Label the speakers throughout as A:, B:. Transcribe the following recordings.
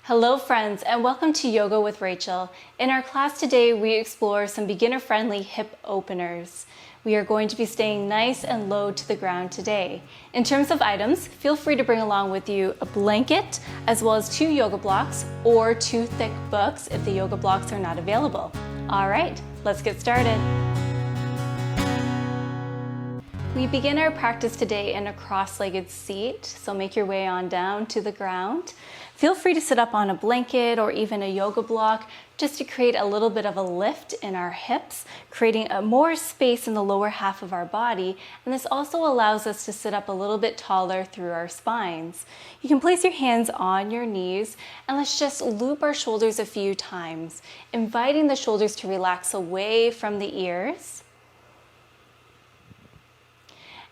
A: Hello friends, and welcome to Yoga with Rachel. In our class today, we explore some beginner-friendly hip openers. We are going to be staying nice and low to the ground today. In terms of items, feel free to bring along with you a blanket, as well as 2 yoga blocks or 2 thick books if the yoga blocks are not available. All right, let's get started. We begin our practice today in a cross-legged seat, so make your way on down to the ground. Feel free to sit up on a blanket or even a yoga block just to create a little bit of a lift in our hips, creating more space in the lower half of our body, and this also allows us to sit up a little bit taller through our spines. You can place your hands on your knees and let's just loop our shoulders a few times, inviting the shoulders to relax away from the ears.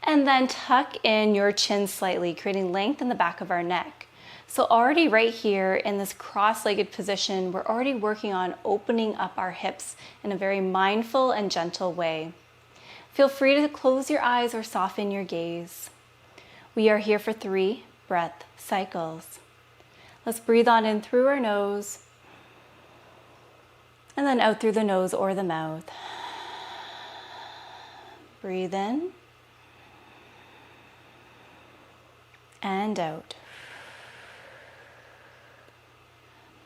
A: And then tuck in your chin slightly, creating length in the back of our neck. So already right here in this cross-legged position, we're already working on opening up our hips in a very mindful and gentle way. Feel free to close your eyes or soften your gaze. We are here for 3 breath cycles. Let's breathe on in through our nose and then out through the nose or the mouth. Breathe in and out.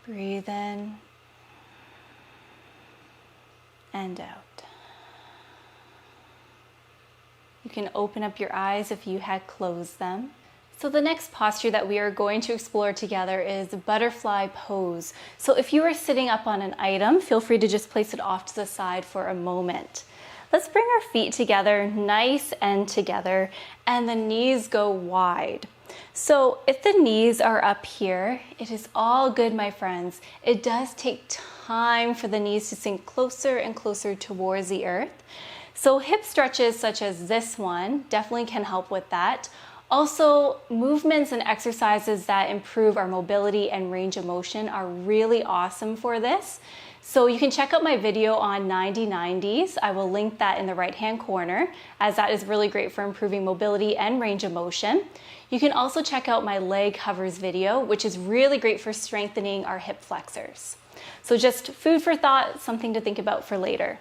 A: Breathe in and out. You can open up your eyes if you had closed them. So the next posture that we are going to explore together is butterfly pose. So if you are sitting up on an item, feel free to just place it off to the side for a moment. Let's bring our feet together, nice and together, and the knees go wide. So if the knees are up here, it is all good, my friends. It does take time for the knees to sink closer and closer towards the earth. So hip stretches such as this one definitely can help with that. Also, movements and exercises that improve our mobility and range of motion are really awesome for this. So you can check out my video on 90-90s. I will link that in the right-hand corner, as that is really great for improving mobility and range of motion. You can also check out my leg hovers video, which is really great for strengthening our hip flexors. So just food for thought, something to think about for later.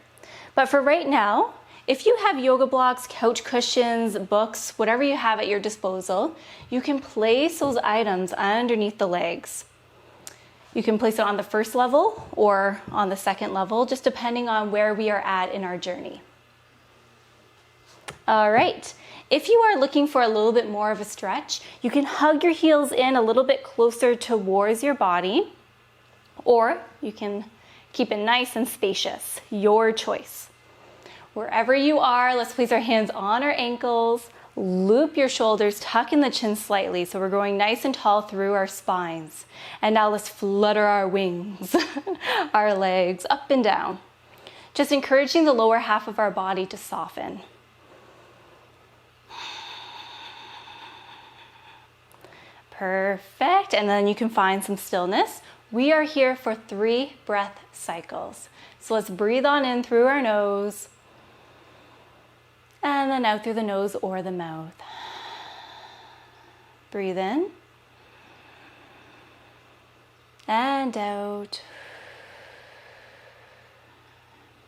A: But for right now, if you have yoga blocks, couch cushions, books, whatever you have at your disposal, you can place those items underneath the legs. You can place it on the first level or on the second level, just depending on where we are at in our journey. All right, if you are looking for a little bit more of a stretch, you can hug your heels in a little bit closer towards your body, or you can keep it nice and spacious, your choice. Wherever you are, let's place our hands on our ankles, loop your shoulders, tuck in the chin slightly, so we're going nice and tall through our spines. And now let's flutter our wings, our legs up and down, just encouraging the lower half of our body to soften. Perfect, and then you can find some stillness. We are here for 3 breath cycles. So let's breathe on in through our nose, and then out through the nose or the mouth. Breathe in and out.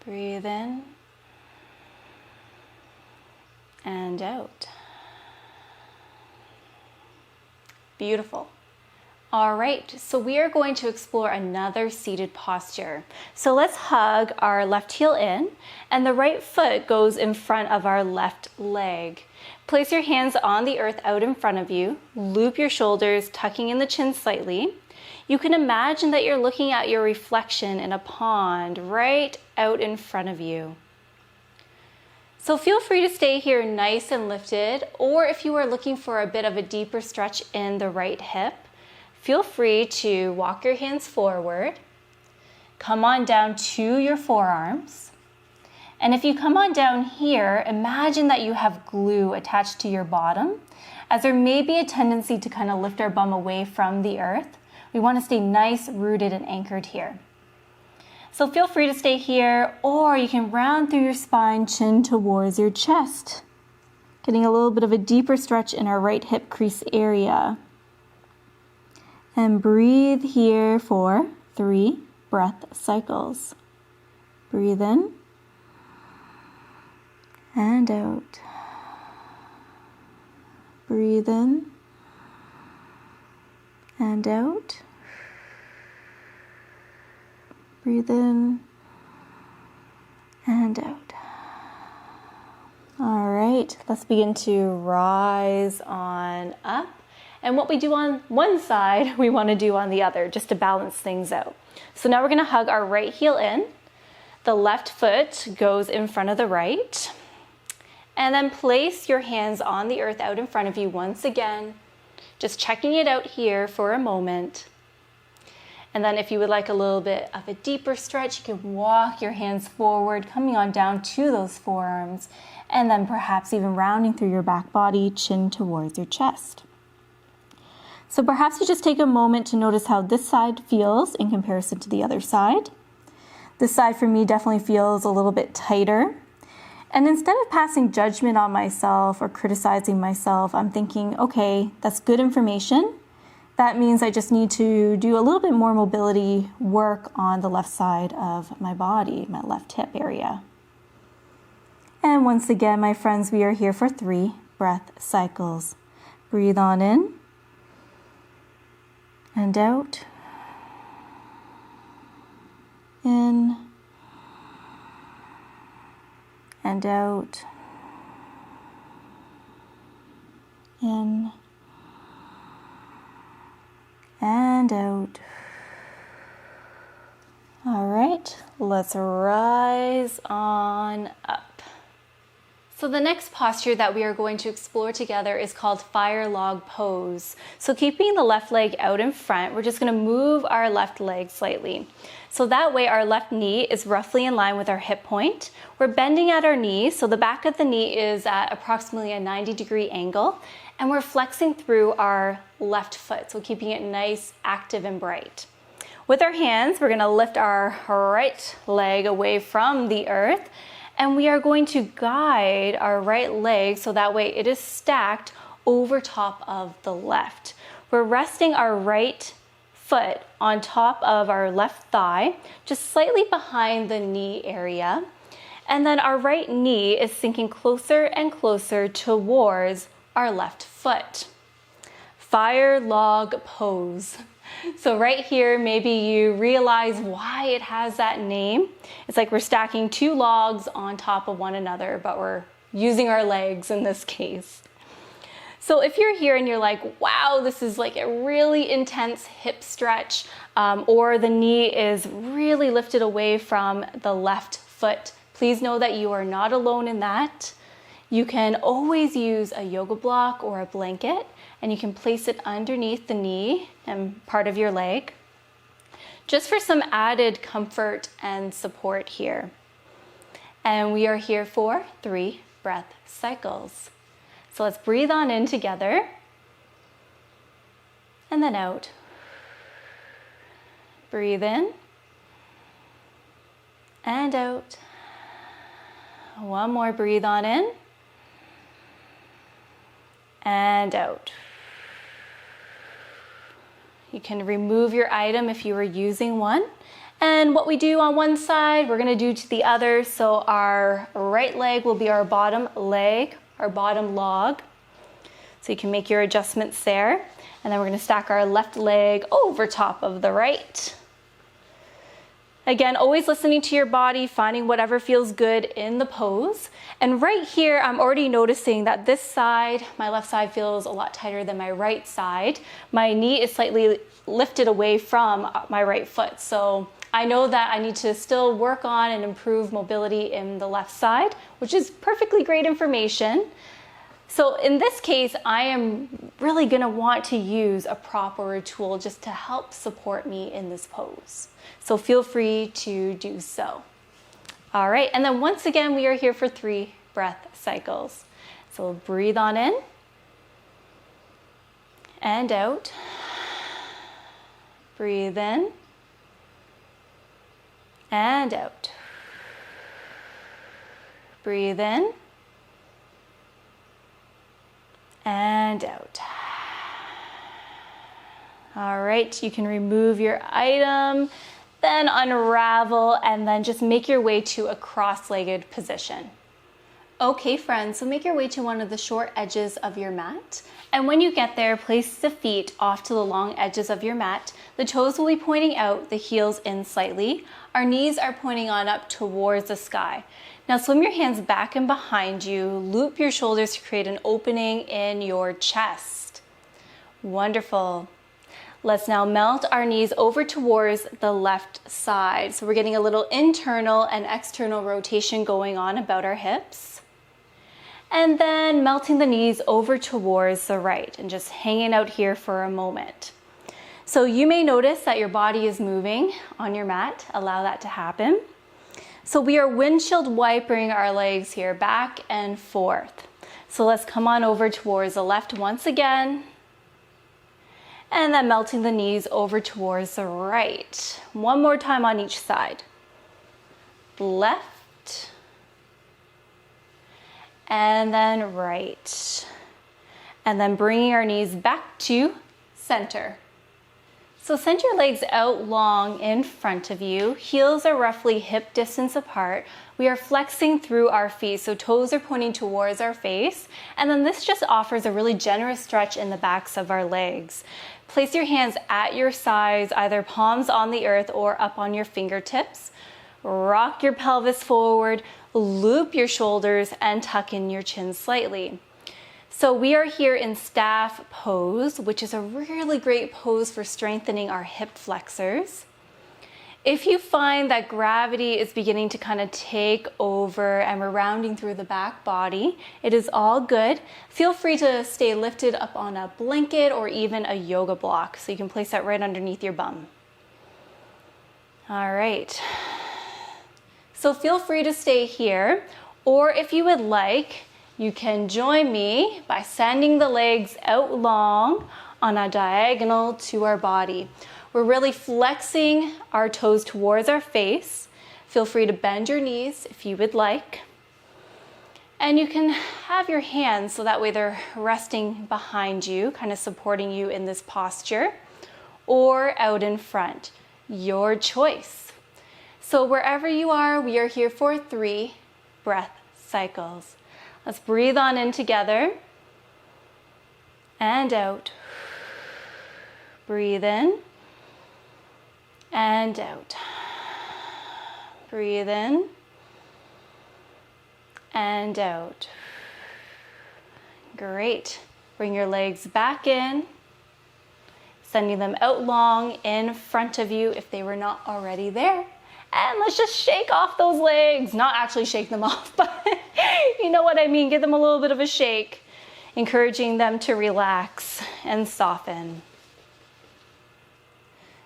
A: Breathe in and out. Beautiful. All right, so we are going to explore another seated posture. So let's hug our left heel in, and the right foot goes in front of our left leg. Place your hands on the earth out in front of you, loop your shoulders, tucking in the chin slightly. You can imagine that you're looking at your reflection in a pond right out in front of you. So feel free to stay here nice and lifted, or if you are looking for a bit of a deeper stretch in the right hip, feel free to walk your hands forward, come on down to your forearms, and if you come on down here, imagine that you have glue attached to your bottom, as there may be a tendency to kind of lift our bum away from the earth. We want to stay nice, rooted, and anchored here. So feel free to stay here, or you can round through your spine, chin towards your chest, getting a little bit of a deeper stretch in our right hip crease area. And breathe here for 3 breath cycles. Breathe in and out. Breathe in and out. Breathe in and out. All right, let's begin to rise on up. And what we do on one side, we want to do on the other, just to balance things out. So now we're going to hug our right heel in. The left foot goes in front of the right. And then place your hands on the earth out in front of you once again. Just checking it out here for a moment. And then if you would like a little bit of a deeper stretch, you can walk your hands forward, coming on down to those forearms. And then perhaps even rounding through your back body, chin towards your chest. So perhaps you just take a moment to notice how this side feels in comparison to the other side. This side for me definitely feels a little bit tighter. And instead of passing judgment on myself or criticizing myself, I'm thinking, okay, that's good information. That means I just need to do a little bit more mobility work on the left side of my body, my left hip area. And once again, my friends, we are here for 3 breath cycles. Breathe on in and out. In and out. In and out. All right, let's rise on up. So the next posture that we are going to explore together is called fire log pose. So keeping the left leg out in front, we're just going to move our left leg slightly. So that way our left knee is roughly in line with our hip point. We're bending at our knee, so the back of the knee is at approximately a 90-degree angle, and we're flexing through our left foot, so keeping it nice, active, and bright. With our hands, we're going to lift our right leg away from the earth, and we are going to guide our right leg so that way it is stacked over top of the left. We're resting our right foot on top of our left thigh, just slightly behind the knee area. And then our right knee is sinking closer and closer towards our left foot. Fire log pose. So right here, maybe you realize why it has that name. It's like we're stacking 2 logs on top of one another, but we're using our legs in this case. So if you're here and you're like, wow, this is like a really intense hip stretch, or the knee is really lifted away from the left foot, please know that you are not alone in that. You can always use a yoga block or a blanket, and you can place it underneath the knee and part of your leg, just for some added comfort and support here. And we are here for 3 breath cycles. So let's breathe on in together, and then out. Breathe in, and out. One more, breathe on in, and out. You can remove your item if you were using one. And what we do on one side, we're going to do to the other. So our right leg will be our bottom leg, our bottom log. So you can make your adjustments there. And then we're going to stack our left leg over top of the right. Again, always listening to your body, finding whatever feels good in the pose. And right here, I'm already noticing that this side, my left side, feels a lot tighter than my right side. My knee is slightly lifted away from my right foot. So I know that I need to still work on and improve mobility in the left side, which is perfectly great information. So in this case, I am really going to want to use a prop or a tool just to help support me in this pose. So feel free to do so. All right, and then once again, we are here for 3 breath cycles. So breathe on in and out. Breathe in and out. Breathe in and out. All right, you can remove your item, then unravel, and then just make your way to a cross-legged position. Okay friends, so make your way to one of the short edges of your mat. And when you get there, place the feet off to the long edges of your mat. The toes will be pointing out, the heels in slightly. Our knees are pointing on up towards the sky. Now swim your hands back and behind you. Loop your shoulders to create an opening in your chest. Wonderful. Let's now melt our knees over towards the left side. So we're getting a little internal and external rotation going on about our hips. And then melting the knees over towards the right and just hanging out here for a moment. So you may notice that your body is moving on your mat. Allow that to happen. So we are windshield wipering our legs here back and forth. So let's come on over towards the left once again. And then melting the knees over towards the right. One more time on each side. Left. And then right. And then bringing our knees back to center. So send your legs out long in front of you. Heels are roughly hip distance apart. We are flexing through our feet, so toes are pointing towards our face. And then this just offers a really generous stretch in the backs of our legs. Place your hands at your sides, either palms on the earth or up on your fingertips. Rock your pelvis forward, loop your shoulders, and tuck in your chin slightly. So we are here in staff pose, which is a really great pose for strengthening our hip flexors. If you find that gravity is beginning to kind of take over and we're rounding through the back body, it is all good. Feel free to stay lifted up on a blanket or even a yoga block. So you can place that right underneath your bum. All right. So feel free to stay here, or if you would like, you can join me by sending the legs out long on a diagonal to our body. We're really flexing our toes towards our face. Feel free to bend your knees if you would like. And you can have your hands so that way they're resting behind you, kind of supporting you in this posture, or out in front. Your choice. So wherever you are, we are here for 3 breath cycles. Let's breathe on in together and out. Breathe in and out. Breathe in and out. Great. Bring your legs back in, sending them out long in front of you if they were not already there. And let's just shake off those legs. Not actually shake them off, but you know what I mean. Give them a little bit of a shake, encouraging them to relax and soften.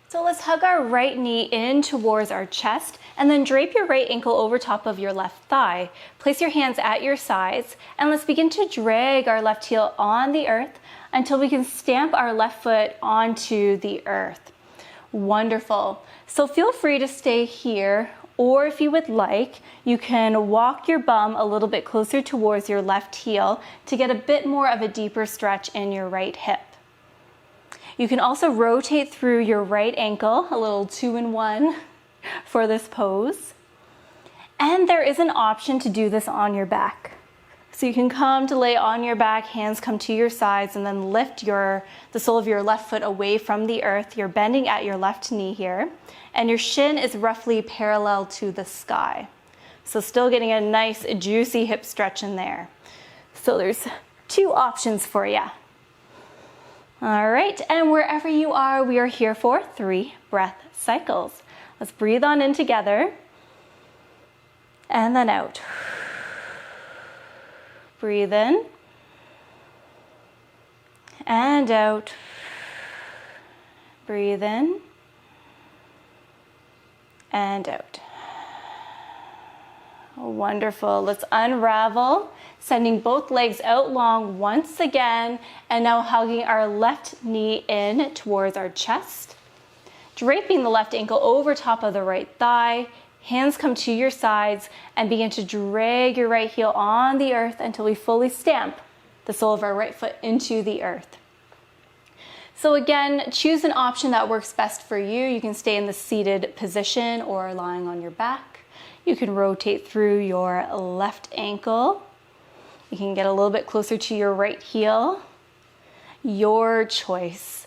A: So let's hug our right knee in towards our chest and then drape your right ankle over top of your left thigh. Place your hands at your sides and let's begin to drag our left heel on the earth until we can stamp our left foot onto the earth. Wonderful. So feel free to stay here, or if you would like, you can walk your bum a little bit closer towards your left heel to get a bit more of a deeper stretch in your right hip. You can also rotate through your right ankle, a little 2-in-1 for this pose. And there is an option to do this on your back. So you can come to lay on your back, hands come to your sides, and then lift the sole of your left foot away from the earth. You're bending at your left knee here, and your shin is roughly parallel to the sky. So still getting a nice, juicy hip stretch in there. So there's 2 options for you. All right, and wherever you are, we are here for 3 breath cycles. Let's breathe on in together, and then out. Breathe in and out. Breathe in and out. Wonderful. Let's unravel, sending both legs out long once again, and now hugging our left knee in towards our chest, draping the left ankle over top of the right thigh. Hands come to your sides and begin to drag your right heel on the earth until we fully stamp the sole of our right foot into the earth. So again, choose an option that works best for you. You can stay in the seated position or lying on your back. You can rotate through your left ankle. You can get a little bit closer to your right heel. Your choice.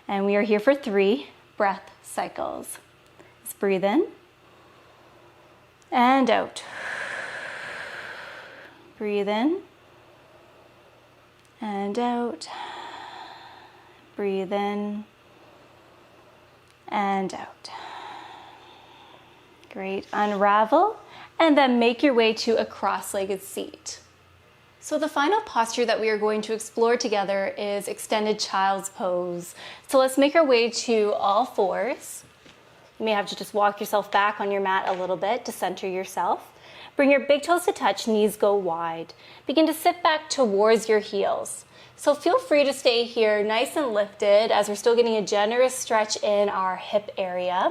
A: And we are here for 3 breath cycles. Let's breathe in and out. Breathe in and out. Breathe in and out. Great. Unravel and then make your way to a cross-legged seat. So the final posture that we are going to explore together is extended child's pose. So let's make our way to all fours. You may have to just walk yourself back on your mat a little bit to center yourself. Bring your big toes to touch, knees go wide. Begin to sit back towards your heels. So feel free to stay here nice and lifted as we're still getting a generous stretch in our hip area.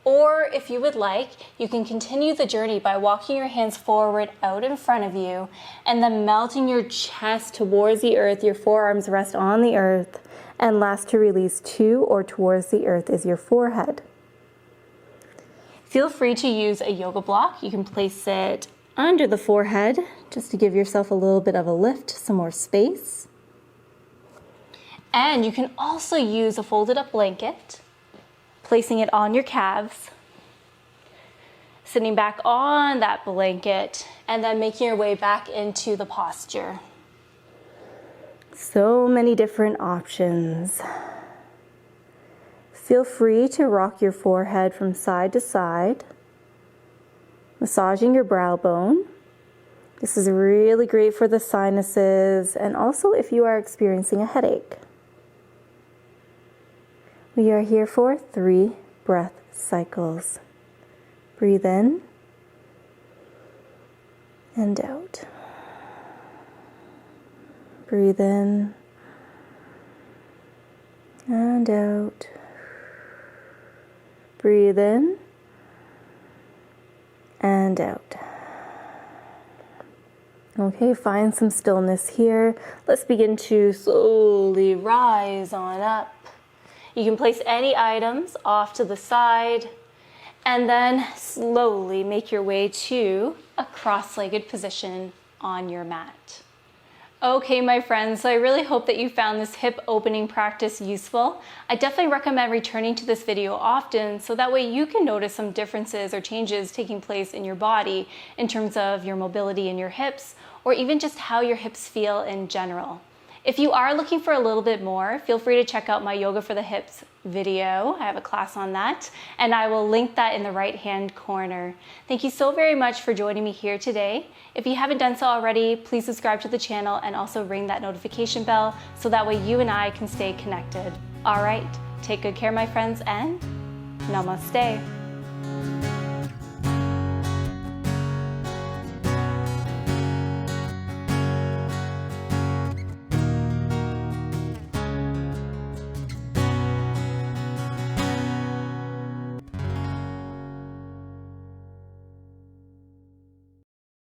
A: Or if you would like, you can continue the journey by walking your hands forward out in front of you and then melting your chest towards the earth. Your forearms rest on the earth. And last to release to or towards the earth is your forehead. Feel free to use a yoga block. You can place it under the forehead just to give yourself a little bit of a lift, some more space. And you can also use a folded up blanket, placing it on your calves, sitting back on that blanket, and then making your way back into the posture. So many different options. Feel free to rock your forehead from side to side, massaging your brow bone. This is really great for the sinuses and also if you are experiencing a headache. We are here for 3 breath cycles. Breathe in and out. Breathe in and out. Breathe in and out. Okay, find some stillness here. Let's begin to slowly rise on up. You can place any items off to the side and then slowly make your way to a cross-legged position on your mat. Okay, my friends, so I really hope that you found this hip opening practice useful. I definitely recommend returning to this video often so that way you can notice some differences or changes taking place in your body in terms of your mobility in your hips or even just how your hips feel in general. If you are looking for a little bit more, feel free to check out my Yoga for the Hips video. I have a class on that, and I will link that in the right-hand corner. Thank you so very much for joining me here today. If you haven't done so already, please subscribe to the channel and also ring that notification bell so that way you and I can stay connected. All right, take good care, my friends, and namaste.